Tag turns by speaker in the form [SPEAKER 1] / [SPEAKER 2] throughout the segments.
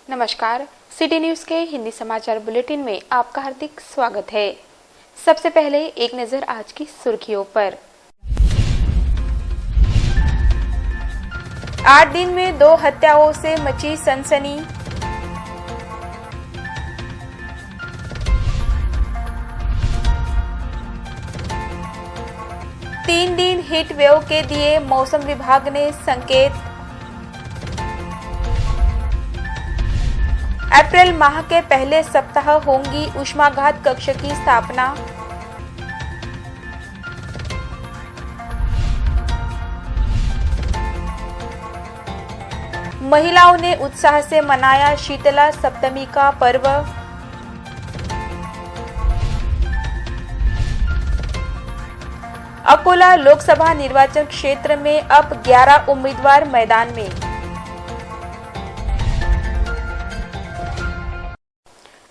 [SPEAKER 1] नमस्कार, city news के हिंदी समाचार बुलेटिन में आपका हार्दिक स्वागत है। सबसे पहले एक नजर आज की सुर्खियों पर। 8 दिन में 2 हत्याओं से मची सनसनी। तीन दिन हीट वेव के दिए मौसम विभाग ने संकेत। अप्रैल माह के पहले सप्ताह होंगी ऊष्माघात कक्ष की स्थापना। महिलाओं ने उत्साह से मनाया शीतला सप्तमी का पर्व। अकोला लोकसभा निर्वाचन क्षेत्र में अब 11 उम्मीदवार मैदान में।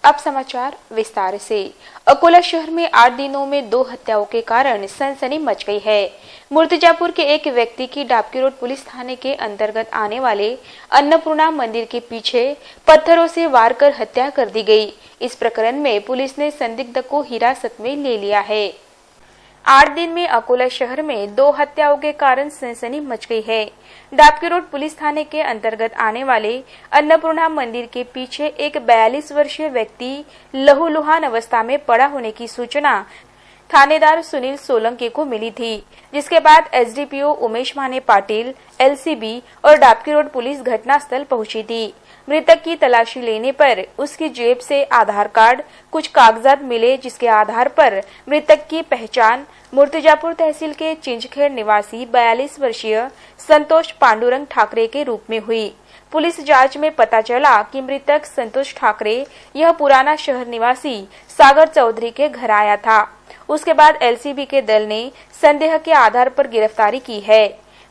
[SPEAKER 1] अब समाचार विस्तार से। अकोला शहर में 8 दिनों में 2 हत्याओं के कारण सनसनी मच गई है। मुर्तजापुर के एक व्यक्ति की डाबकी रोड पुलिस थाने के अंतर्गत आने वाले अन्नपूर्णा मंदिर के पीछे पत्थरों से वार कर हत्या कर दी गई। इस प्रकरण में पुलिस ने संदिग्ध को हिरासत में ले लिया है। 8 दिन में अकोला शहर में 2 हत्याओं के कारण सनसनी मच गई है। डाबकी रोड पुलिस थाने के अंतर्गत आने वाले अन्नपूर्णा मंदिर के पीछे एक 42 वर्षीय व्यक्ति लहूलुहान अवस्था में पड़ा होने की सूचना थानेदार सुनील सोलंकी को मिली थी, जिसके बाद एसडीपीओ उमेश माने पाटिल, एलसीबी और डाबकी रोड पुलिस घटनास्थल पहुंची थी। मृतक की तलाशी लेने पर उसकी जेब से आधार कार्ड, कुछ कागजात मिले, जिसके आधार पर मृतक की पहचान मुर्तजापुर तहसील के चिंचखेड़ निवासी 42 वर्षीय संतोष पांडुरंग ठाकरे के रूप में हुई। पुलिस जांच में पता चला कि मृतक संतोष ठाकरे यह पुराना शहर निवासी सागर चौधरी के घर आया था। उसके बाद एलसीबी के दल ने संदेह के आधार पर गिरफ्तारी की है।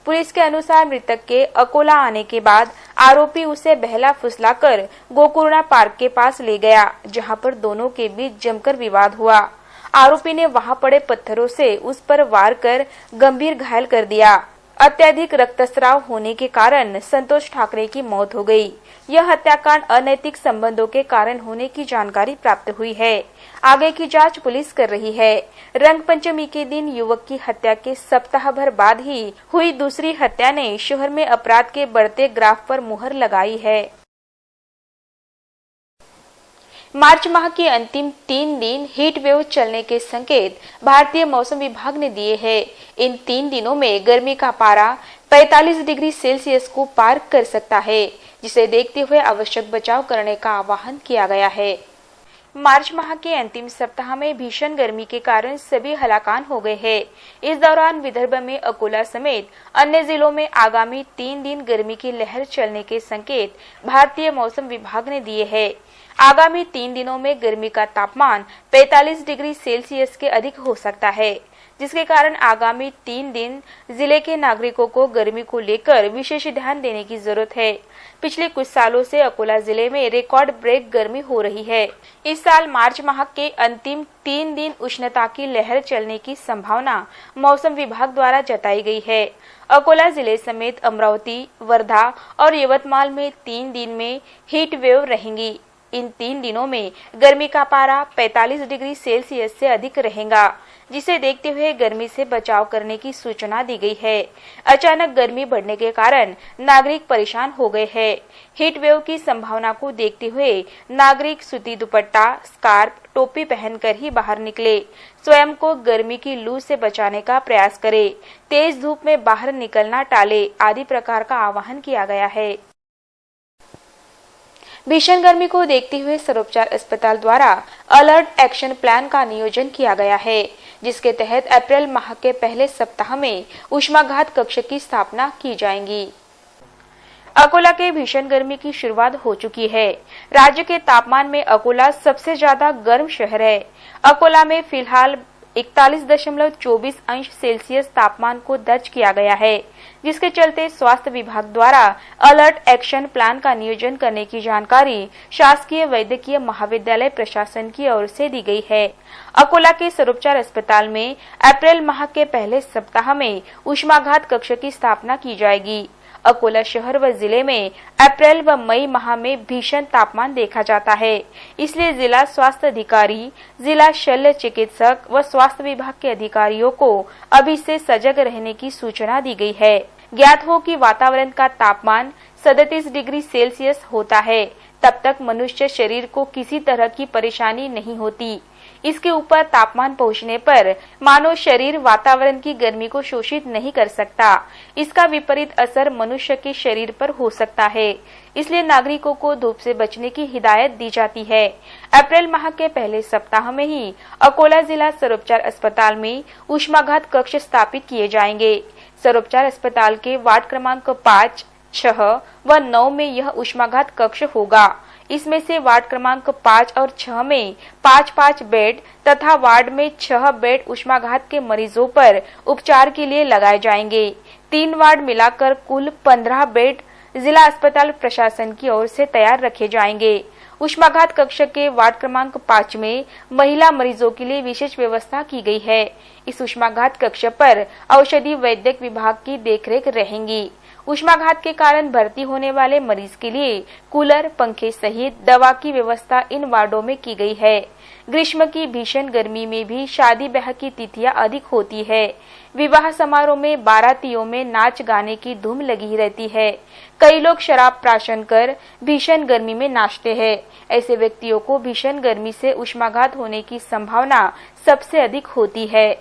[SPEAKER 1] पुलिस के अनुसार मृतक के अकोला आने के बाद आरोपी उसे बहला फुसलाकर गोकुर्णा पार्क के पास ले गया, जहां पर दोनों के बीच जमकर विवाद हुआ। आरोपी ने वहां पड़े पत्थरों से उस पर वार कर गंभीर घायल कर दिया। अत्यधिक रक्तस्राव होने के कारण संतोष ठाकरे की मौत हो गई। यह हत्याकांड अनैतिक संबंधों के कारण होने की जानकारी प्राप्त हुई है। आगे की जांच पुलिस कर रही है। रंग पंचमी के दिन युवक की हत्या के सप्ताह भर बाद ही हुई दूसरी हत्या ने शहर में अपराध के बढ़ते ग्राफ पर मुहर लगाई है। मार्च माह के अंतिम 3 दिन हीट वेव चलने के संकेत भारतीय मौसम विभाग ने दिए हैं। इन 3 दिनों में गर्मी का पारा 45 डिग्री सेल्सियस को पार कर सकता है, जिसे देखते हुए आवश्यक बचाव करने का आह्वान किया गया है। मार्च माह के अंतिम सप्ताह में भीषण गर्मी के कारण सभी हलाकान हो गए हैं। इस दौरान विदर्भ में अकोला समेत अन्य जिलों में आगामी 3 दिन गर्मी की लहर चलने के संकेत भारतीय मौसम विभाग ने दिए हैं। आगामी 3 दिनों में गर्मी का तापमान 45 डिग्री सेल्सियस के अधिक हो सकता है, जिसके कारण आगामी 3 दिन जिले के नागरिकों को गर्मी को लेकर विशेष ध्यान देने की जरूरत है। पिछले कुछ सालों से अकोला जिले में रिकॉर्ड ब्रेक गर्मी हो रही है। इस साल मार्च माह के अंतिम 3 दिन उष्णता की लहर चलने की संभावना मौसम विभाग द्वारा जताई गई है। अकोला जिले समेत अमरावती, वर्धा और यवतमाल में 3 दिन में हीट वेव रहेंगी। इन 3 दिनों में गर्मी का पारा 45 डिग्री सेल्सियस से अधिक रहेगा, जिसे देखते हुए गर्मी से बचाव करने की सूचना दी गई है। अचानक गर्मी बढ़ने के कारण नागरिक परेशान हो गए हैं। हीट वेव की संभावना को देखते हुए नागरिक सूती दुपट्टा, स्कार्फ, टोपी पहनकर ही बाहर निकले। स्वयं को गर्मी की लू से बचाने का प्रयास करें। तेज धूप में बाहर निकलना टाले आदि प्रकार का आह्वान किया गया है। भीषण गर्मी को देखते हुए सर्वोपचार अस्पताल द्वारा अलर्ट एक्शन प्लान का नियोजन किया गया है, जिसके तहत अप्रैल माह के पहले सप्ताह में ऊष्माघात कक्ष की स्थापना की जाएगी। अकोला के भीषण गर्मी की शुरुआत हो चुकी है। राज्य के तापमान में अकोला सबसे ज्यादा गर्म शहर है। अकोला में फिलहाल 41.24 अंश सेल्सियस तापमान को दर्ज किया गया है, जिसके चलते स्वास्थ्य विभाग द्वारा अलर्ट एक्शन प्लान का नियोजन करने की जानकारी शासकीय वैद्यकीय महाविद्यालय प्रशासन की ओर से दी गई है। अकोला के सर्वोपचार अस्पताल में अप्रैल माह के पहले सप्ताह में ऊष्माघात कक्ष की स्थापना की जाएगी। अकोला शहर व जिले में अप्रैल व मई माह में भीषण तापमान देखा जाता है। इसलिए जिला स्वास्थ्य अधिकारी, जिला शल्य चिकित्सक व स्वास्थ्य विभाग के अधिकारियों को अभी से सजग रहने की सूचना दी गई है। ज्ञात हो कि वातावरण का तापमान 37 डिग्री सेल्सियस होता है, तब तक मनुष्य शरीर को किसी तरह की परेशानी नहीं होती। इसके ऊपर तापमान पहुंचने पर मानव शरीर वातावरण की गर्मी को शोषित नहीं कर सकता। इसका विपरीत असर मनुष्य के शरीर पर हो सकता है। इसलिए नागरिकों को धूप से बचने की हिदायत दी जाती है। अप्रैल माह के पहले सप्ताह में ही अकोला जिला सर्वोपचार अस्पताल में ऊष्माघात कक्ष स्थापित किए जाएंगे। सर्वोपचार अस्पताल के वार्ड क्रमांक 5, 6 व 9 में यह ऊष्माघात कक्ष होगा। इसमें से वार्ड क्रमांक 5 और 6 में 5-5 बेड तथा वार्ड में 6 बेड ऊष्माघात के मरीजों पर उपचार के लिए लगाए जाएंगे। 3 वार्ड मिलाकर कुल 15 बेड जिला अस्पताल प्रशासन की ओर से तैयार रखे जाएंगे। ऊष्माघात कक्ष के वार्ड क्रमांक 5 में महिला मरीजों के लिए विशेष व्यवस्था की गई है। इस ऊष्माघात कक्ष पर औषधि वैद्यक विभाग की देखरेख रहेंगी। ऊष्माघात के कारण भर्ती होने वाले मरीज के लिए कूलर, पंखे सहित दवा की व्यवस्था इन वार्डों में की गई है। ग्रीष्म की भीषण गर्मी में भी शादी ब्याह की तिथियां अधिक होती है। विवाह समारोह में बारातियों में नाच गाने की धूम लगी रहती है। कई लोग शराब प्राशन कर भीषण गर्मी में नाचते हैं। ऐसे व्यक्तियों को भीषण गर्मी से ऊष्माघात होने की संभावना सबसे अधिक होती है।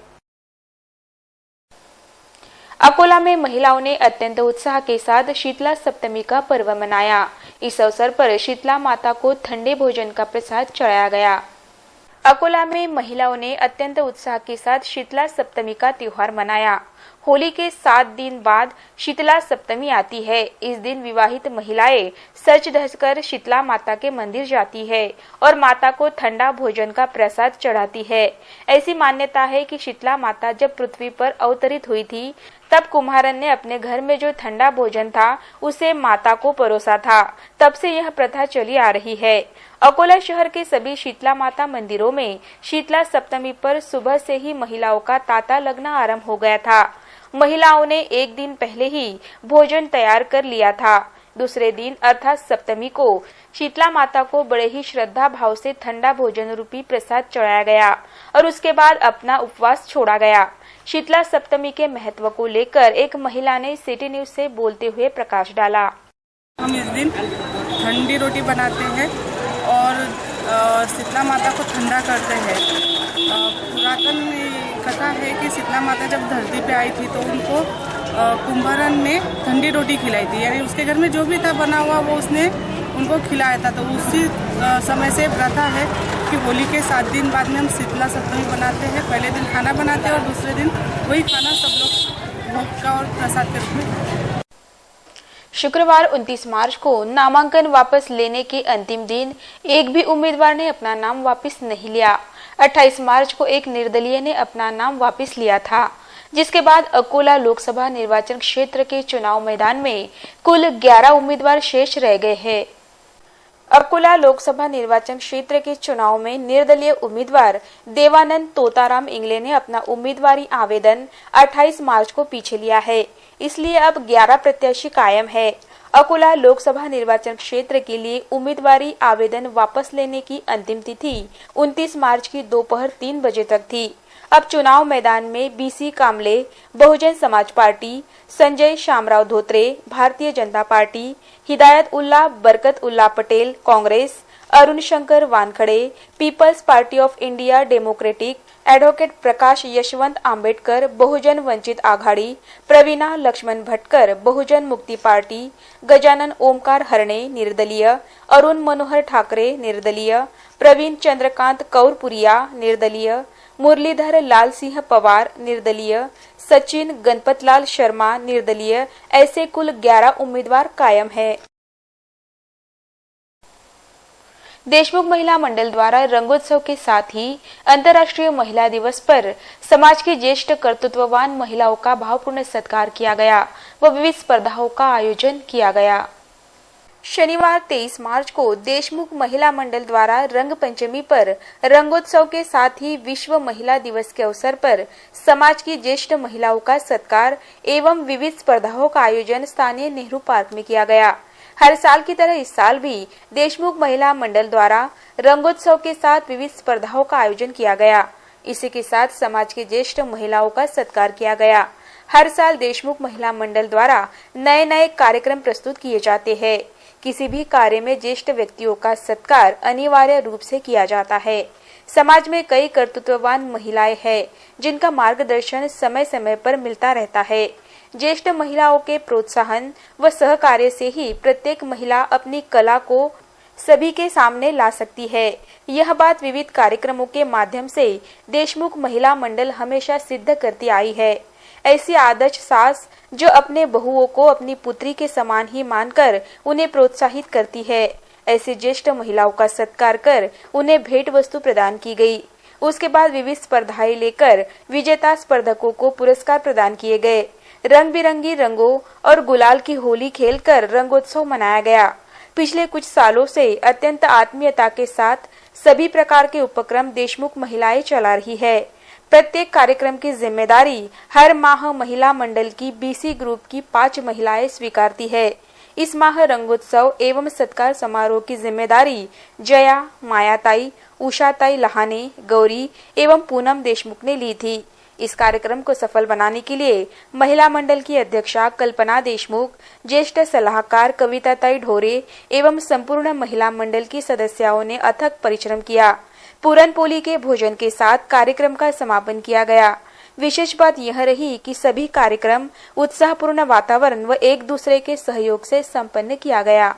[SPEAKER 1] अकोला में महिलाओं ने अत्यंत उत्साह के साथ शीतला सप्तमी का पर्व मनाया। इस अवसर पर शीतला माता को ठंडे भोजन का प्रसाद चढ़ाया गया। अकोला में महिलाओं ने अत्यंत उत्साह के साथ शीतला सप्तमी का त्योहार मनाया। होली के 7 दिन बाद शीतला सप्तमी आती है। इस दिन विवाहित महिलाएं सज धज कर शीतला माता के मंदिर जाती है और माता को ठंडा भोजन का प्रसाद चढ़ाती है। ऐसी मान्यता है कि शीतला माता जब पृथ्वी पर अवतरित हुई थी, तब कुम्हारन ने अपने घर में जो ठंडा भोजन था उसे माता को परोसा था। तब से यह प्रथा चली आ रही है। अकोला शहर के सभी शीतला माता मंदिरों में शीतला सप्तमी पर सुबह से ही महिलाओं का तांता लगना आरंभ हो गया था। महिलाओं ने एक दिन पहले ही भोजन तैयार कर लिया था। दूसरे दिन अर्थात सप्तमी को शीतला माता को बड़े ही श्रद्धा भाव से ठंडा भोजन रूपी प्रसाद चढ़ाया गया और उसके बाद अपना उपवास छोड़ा गया। शीतला सप्तमी के महत्व को लेकर एक महिला ने सिटी न्यूज से बोलते हुए प्रकाश डाला।
[SPEAKER 2] हम इस दिन ठंडी रोटी बनाते हैं और शीतला माता को ठंडा करते हैं। पुरातन कथा है कि शीतला माता जब धरती पे आई थी तो उनको कुंभारन ने ठंडी रोटी खिलाई थी, यानी उसके घर में जो भी था बना हुआ वो उसने उनको खिलाया था। तो उसी समय से प्रथा है कि होली के 7 दिन बाद में हम शीतला सप्तमी बनाते हैं। पहले दिन खाना बनाते हैं और दूसरे दिन वही खाना सब लोग भोग का और प्रसाद के रूप में।
[SPEAKER 1] शुक्रवार 29 मार्च को नामांकन वापस लेने के अंतिम दिन एक भी उम्मीदवार ने अपना नाम वापस नहीं लिया। 28 मार्च को एक निर्दलीय ने अपना नाम वापस लिया था, जिसके बाद अकोला लोकसभा निर्वाचन क्षेत्र के चुनाव मैदान में कुल 11 उम्मीदवार शेष रह गए हैं। अकोला लोकसभा निर्वाचन क्षेत्र के चुनाव में निर्दलीय उम्मीदवार देवानंद तोताराम इंगले ने अपना उम्मीदवारी आवेदन 28 मार्च को पीछे लिया है। इसलिए अब 11 प्रत्याशी कायम है। अकोला लोकसभा निर्वाचन क्षेत्र के लिए उम्मीदवारी आवेदन वापस लेने की अंतिम तिथि 29 मार्च की दोपहर 3 बजे तक थी। अब चुनाव मैदान में BC Kamle, Bahujan Samaj party, Sanjay Shamrao Dhotre, Bharatiya Janata party, Hidayat Ullah Barkat Ullah Patel Congress, Arun Shankar Wankhede people's party of India democratic, advocate Prakash Yashwant Ambedkar Bahujan Vanchit Aghadi, प्रवीणा लक्ष्मण भटकर बहुजन मुक्ति पार्टी, गजानन ओमकार हरणे निर्दलीय, अरुण मनोहर ठाकरे निर्दलीय, प्रवीण चंद्रकांत कौरपुरिया निर्दलीय, मुरलीधर लाल सिंह पवार निर्दलीय, सचिन गणपतलाल शर्मा निर्दलीय, ऐसे कुल 11 उम्मीदवार कायम है। देशमुख महिला मंडल द्वारा रंगोत्सव के साथ ही अंतर्राष्ट्रीय महिला दिवस पर समाज की ज्येष्ठ कर्तृत्ववान महिलाओं का भावपूर्ण सत्कार किया गया व विविध स्पर्धाओं का आयोजन किया गया। शनिवार 23 मार्च को देशमुख महिला मंडल द्वारा रंग पंचमी पर रंगोत्सव के साथ ही विश्व महिला दिवस के अवसर पर समाज की ज्येष्ठ महिलाओं का सत्कार एवं विविध स्पर्धाओं का आयोजन स्थानीय नेहरू पार्क में किया गया। हर साल की तरह इस साल भी देशमुख महिला मंडल द्वारा रंगोत्सव के साथ विविध स्पर्धाओं का आयोजन किया गया। इसी के साथ समाज की ज्येष्ठ महिलाओं का सत्कार किया गया। हर साल देशमुख महिला मंडल द्वारा नए नए कार्यक्रम प्रस्तुत किए जाते हैं। किसी भी कार्य में ज्येष्ठ व्यक्तियों का सत्कार अनिवार्य रूप से किया जाता है। समाज में कई कर्तृत्ववान महिलाएं हैं जिनका मार्गदर्शन समय समय पर मिलता रहता है। ज्येष्ठ महिलाओं के प्रोत्साहन व सहकार्य से ही प्रत्येक महिला अपनी कला को सभी के सामने ला सकती है। यह बात विविध कार्यक्रमों के माध्यम से देशमुख महिला मंडल हमेशा सिद्ध करती आई है। ऐसी आदर्श सास जो अपने बहुओं को अपनी पुत्री के समान ही मानकर उन्हें प्रोत्साहित करती है। ऐसी ज्येष्ठ महिलाओं का सत्कार कर उन्हें भेंट वस्तु प्रदान की गई। उसके बाद विविध स्पर्धाएं लेकर विजेता स्पर्धकों को पुरस्कार प्रदान किए गए। रंग बिरंगी रंगों और गुलाल की होली खेलकर रंगोत्सव मनाया गया। पिछले कुछ सालों से अत्यंत आत्मीयता के साथ सभी प्रकार के उपक्रम देशमुख महिलाएं चला रही है। प्रत्येक कार्यक्रम की जिम्मेदारी हर माह महिला मंडल की बीसी ग्रुप की 5 महिलाएं स्वीकारती है। इस माह रंगोत्सव एवं सत्कार समारोह की जिम्मेदारी जया, मायाताई, उषाताई लहाने, गौरी एवं पूनम देशमुख ने ली थी। इस कार्यक्रम को सफल बनाने के लिए महिला मंडल की अध्यक्षा कल्पना देशमुख, ज्येष्ठ सलाहकार कविताताई ढोरे एवं संपूर्ण महिला मंडल की सदस्यों ने अथक परिश्रम किया। पूरन पोली के भोजन के साथ कार्यक्रम का समापन किया गया। विशेष बात यह रही कि सभी कार्यक्रम उत्साहपूर्ण वातावरण व एक दूसरे के सहयोग से संपन्न किया गया।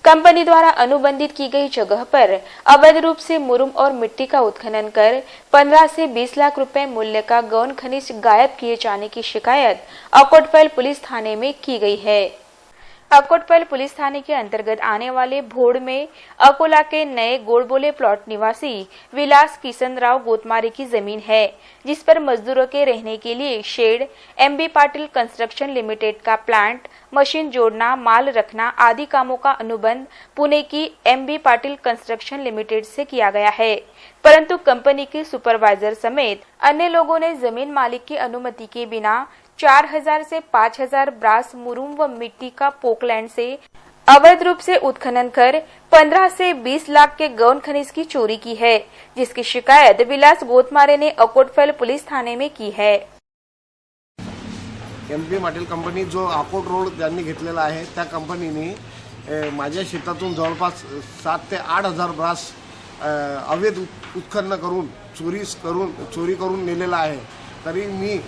[SPEAKER 1] कंपनी द्वारा अनुबंधित की गई जगह पर अवैध रूप से मुरुम और मिट्टी का उत्खनन कर 15 से 20 लाख रुपए मूल्य का गौण खनिज गायब किए जाने की शिकायत अकोटपैल पुलिस थाने में की गई है। अकोटपैल पुलिस थाने के अंतर्गत आने वाले भोड़ में अकोला के नए गोड़बोले प्लॉट निवासी विलास किशन राव गोतमारे की जमीन है, जिस पर मजदूरों के रहने के लिए shed, MB Patil construction limited का प्लांट, मशीन जोड़ना, माल रखना आदि कामों का अनुबंध पुणे की एमबी पाटिल कंस्ट्रक्शन लिमिटेड से किया गया है। परंतु कंपनी के सुपरवाइजर समेत अन्य लोगों ने जमीन मालिक की अनुमति के बिना 4000 से 5000 ब्रास मुरुम व मिट्टी का पोकलैंड से अवैध रूप से उत्खनन कर 15 से 20 लाख के गौण खनिज की चोरी की है, जिसकी शिकायत विलास गोतमारे ने अकोटपैल पुलिस थाने में की है।
[SPEAKER 3] एमबी पाटील कंपनी जो अकोट रोड ज्यांनी घेतलेला आहे त्या कंपनीने माझ्या शेतातून जवळपास 7 ते 8000 ब्रास अवैध उत्खनन करून चोरी करून नेलेला आहे। तरी मी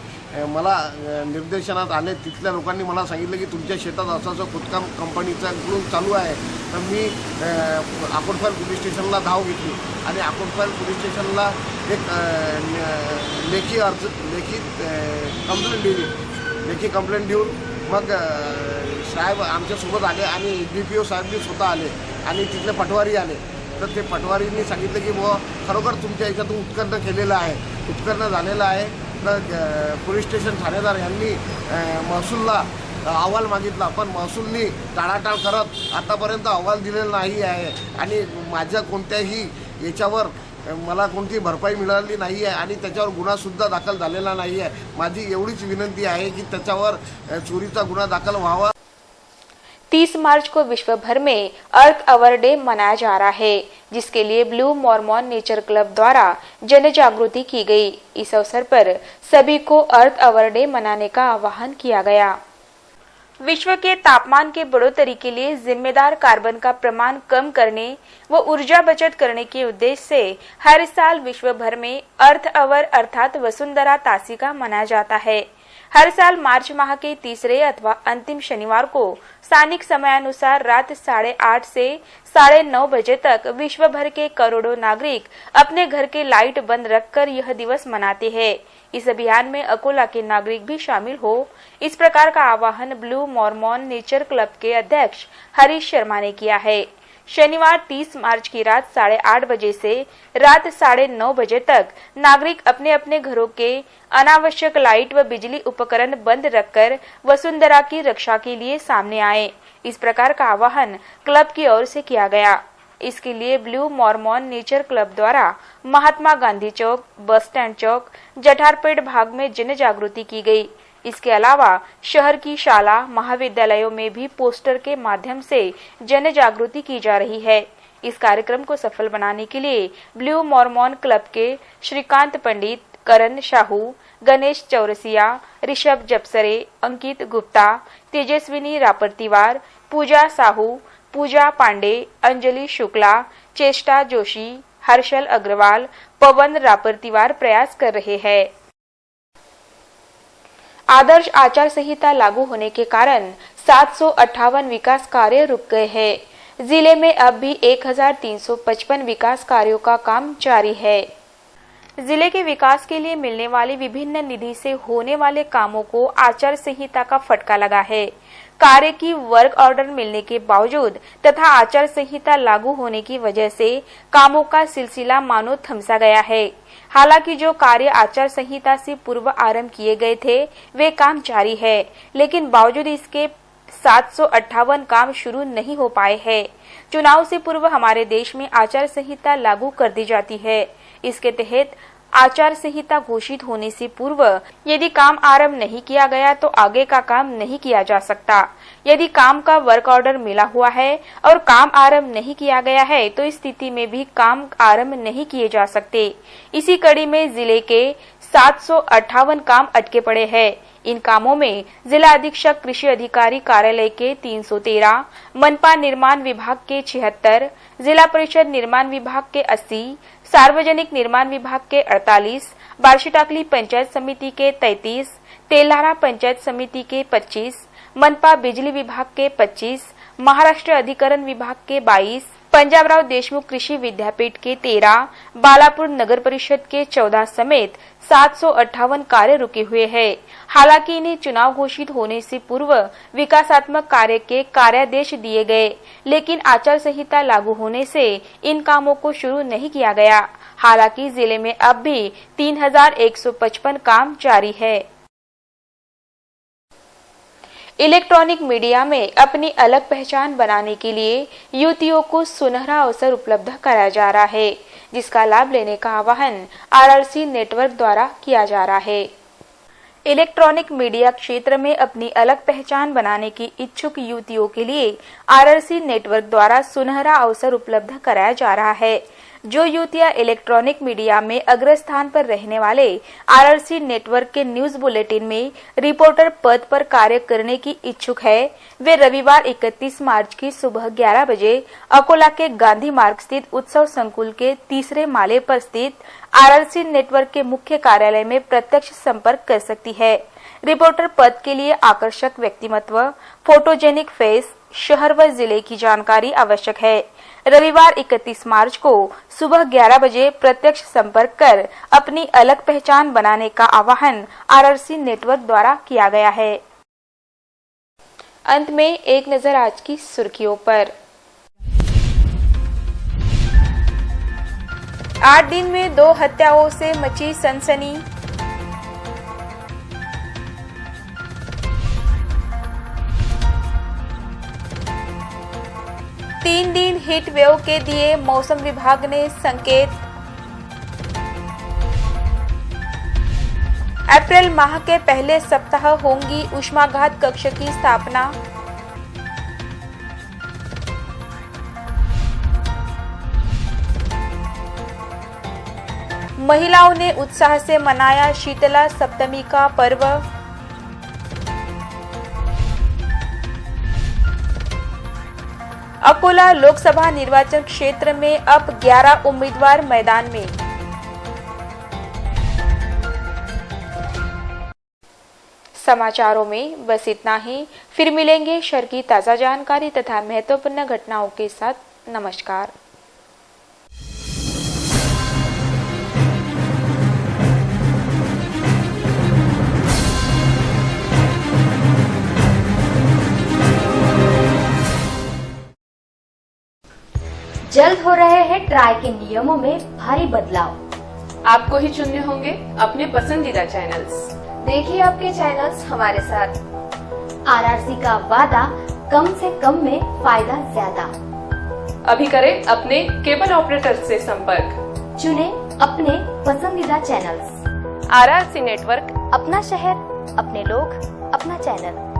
[SPEAKER 3] मला निर्देशनात आले, तिथल्या लोकांनी मला सांगितलं की तुमच्या शेतात असं खोदकाम कंपनीचा चालू आहे। तर मी अकोटपैल पोलीस स्टेशनला धाव घेतली आणि अकोटपैल पोलीस स्टेशनला एक लेखी कंप्लेंट देऊन मग साहेब आमच्यासोबत आले आणि DPO साहेब बी स्वतः आले आणि तिथले पटवारी आले। तर ते पटवारींनी सांगितलं की बुवा खरोखर तुमच्या याच्यातून उत्खनन केलेलं आहे, उत्खनन झालेलं आहे। तर पोलीस स्टेशन ठाणेदार यांनी महसूलला अहवाल मागितला, पण महसूलनी टाळाटाळ करत आतापर्यंत अहवाल दिलेला नाही आहे आणि माझ्या कोणत्याही याच्यावर मला कोणती भरपाई मिळाली नाही आहे आणि त्याच्यावर गुन्हासुद्धा दाखल झालेला नाही आहे। माझी एवढीच विनंती आहे की त्याच्यावर चोरीचा गुन्हा दाखल व्हावा।
[SPEAKER 1] 30 मार्च को विश्व भर में अर्थ आवर डे मनाया जा रहा है, जिसके लिए ब्लू मॉर्मॉन नेचर क्लब द्वारा जन जागृति की गई। इस अवसर पर सभी को अर्थ आवर डे मनाने का आह्वान किया गया। विश्व के तापमान के बढ़ोतरी के लिए जिम्मेदार कार्बन का प्रमाण कम करने व ऊर्जा बचत करने के उद्देश्य से हर साल विश्व भर में अर्थ आवर अर्थात वसुंधरा तासिका मनाया जाता है। हर साल मार्च माह के तीसरे अथवा अंतिम शनिवार को स्थानिक समयानुसार रात 8:30 से 9:30 बजे तक विश्व भर के करोड़ों नागरिक अपने घर के लाइट बंद रखकर यह दिवस मनाते हैं। इस अभियान में अकोला के नागरिक भी शामिल हो, इस प्रकार का आह्वान ब्लू मॉर्मॉन नेचर क्लब के अध्यक्ष हरीश शर्मा ने किया है। शनिवार 30 मार्च की रात 8:30 बजे से रात 9:30 बजे तक नागरिक अपने अपने घरों के अनावश्यक लाइट व बिजली उपकरण बंद रखकर वसुंधरा की रक्षा के लिए सामने आए। इस प्रकार का आह्वान क्लब की ओर से किया गया। इसके लिए ब्लू मॉर्मॉन नेचर क्लब द्वारा महात्मा गांधी चौक, बस स्टैंड चौक, जठारपेट भाग में जन जागृति की गई। इसके अलावा शहर की शाला महाविद्यालयों में भी पोस्टर के माध्यम से जन जागृति की जा रही है। इस कार्यक्रम को सफल बनाने के लिए ब्लू मॉर्मॉन क्लब के श्रीकांत पंडित, करण साहू, गणेश चौरसिया, ऋषभ जपसरे, अंकित गुप्ता, तेजस्विनी रापरतिवार, पूजा साहू, पूजा पांडे, अंजलि शुक्ला, चेष्टा जोशी, हर्षल अग्रवाल, पवन रापरतिवार प्रयास कर रहे हैं। आदर्श आचार संहिता लागू होने के कारण 758 विकास कार्य रुक गए हैं। जिले में अब भी 1355 विकास कार्यों का काम जारी है। जिले के विकास के लिए मिलने वाली विभिन्न निधि से होने वाले कामों को आचार संहिता का फटका लगा है। कार्य की वर्क ऑर्डर मिलने के बावजूद तथा आचार संहिता लागू होने की वजह से कामों का सिलसिला मानो थमसा गया है। हालांकि जो कार्य आचार संहिता से पूर्व आरंभ किए गए थे वे काम जारी है, लेकिन बावजूद इसके 758 काम शुरू नहीं हो पाए हैं। चुनाव से पूर्व हमारे देश में आचार संहिता लागू कर दी जाती है। इसके तहत आचार संहिता घोषित होने से पूर्व यदि काम आरंभ नहीं किया गया तो आगे का काम नहीं किया जा सकता। यदि काम का वर्क ऑर्डर मिला हुआ है और काम आरंभ नहीं किया गया है तो इस स्थिति में भी काम आरंभ नहीं किए जा सकते। इसी कड़ी में जिले के 758 काम अटके पड़े हैं। इन कामों में जिला अधीक्षक कृषि अधिकारी कार्यालय के 313, मनपा निर्माण विभाग के 76, जिला परिषद निर्माण विभाग के 80, सार्वजनिक निर्माण विभाग के 48, बार्शीटाकली पंचायत समिति के 33, तेल्हारा पंचायत समिति के 25, मनपा बिजली विभाग के 25, महाराष्ट्र अधिकरण विभाग के 22, पंजाबराव देशमुख कृषि विद्यापीठ के 13, बालापुर नगर परिषद के 14 समेत 758 कार्य रुके हुए हैं। हालांकि इन्हें चुनाव घोषित होने से पूर्व विकासात्मक कार्य के कार्यादेश दिए गए, लेकिन आचार संहिता लागू होने से इन कामों को शुरू नहीं किया गया। हालांकि जिले में अब भी 3155 काम जारी है। इलेक्ट्रॉनिक मीडिया में अपनी अलग पहचान बनाने के लिए युवतियों को सुनहरा अवसर उपलब्ध कराया जा रहा है, जिसका लाभ लेने का आह्वान आरआरसी नेटवर्क द्वारा किया जा रहा है। इलेक्ट्रॉनिक मीडिया क्षेत्र में अपनी अलग पहचान बनाने की इच्छुक युवतियों के लिए आरआरसी नेटवर्क द्वारा सुनहरा अवसर उपलब्ध कराया जा रहा है। जो युवतियां इलेक्ट्रॉनिक मीडिया में अग्रस्थान पर रहने वाले आरआरसी नेटवर्क के न्यूज बुलेटिन में रिपोर्टर पद पर कार्य करने की इच्छुक है, वे रविवार 31 मार्च की सुबह 11 बजे अकोला के गांधी मार्ग स्थित उत्सव संकुल के 3रे माले पर स्थित आरआरसी नेटवर्क के मुख्य कार्यालय में प्रत्यक्ष संपर्क कर सकती है। रिपोर्टर पद के लिए आकर्षक व्यक्तिमत्व, फोटोजेनिक फेस, शहर व जिले की जानकारी आवश्यक है। रविवार 31 मार्च को सुबह 11 बजे प्रत्यक्ष संपर्क कर अपनी अलग पहचान बनाने का आह्वान आरआरसी नेटवर्क द्वारा किया गया है। अंत में एक नजर आज की सुर्खियों पर। 8 दिन में 2 हत्याओं से मची सनसनी। तीन दिन हीट वेव के दिए मौसम विभाग ने संकेत। अप्रैल माह के पहले सप्ताह होंगी ऊष्माघात कक्ष की स्थापना। महिलाओं ने उत्साह से मनाया शीतला सप्तमी का पर्व। अकोला लोकसभा निर्वाचन क्षेत्र में अब 11 उम्मीदवार मैदान में। समाचारों में बस इतना ही। फिर मिलेंगे शहर की ताजा जानकारी तथा महत्वपूर्ण घटनाओं के साथ। नमस्कार।
[SPEAKER 4] जल्द हो रहे हैं ट्राई के नियमों में भारी बदलाव।
[SPEAKER 5] आपको ही चुनने होंगे अपने पसंदीदा चैनल्स।
[SPEAKER 4] देखिए आपके चैनल्स हमारे साथ। आरआरसी का वादा, कम से कम में फायदा ज्यादा।
[SPEAKER 5] अभी करें अपने केबल ऑपरेटर से संपर्क।
[SPEAKER 4] चुने अपने पसंदीदा चैनल्स।
[SPEAKER 5] आरआरसी नेटवर्क,
[SPEAKER 4] अपना शहर, अपने लोग, अपना चैनल।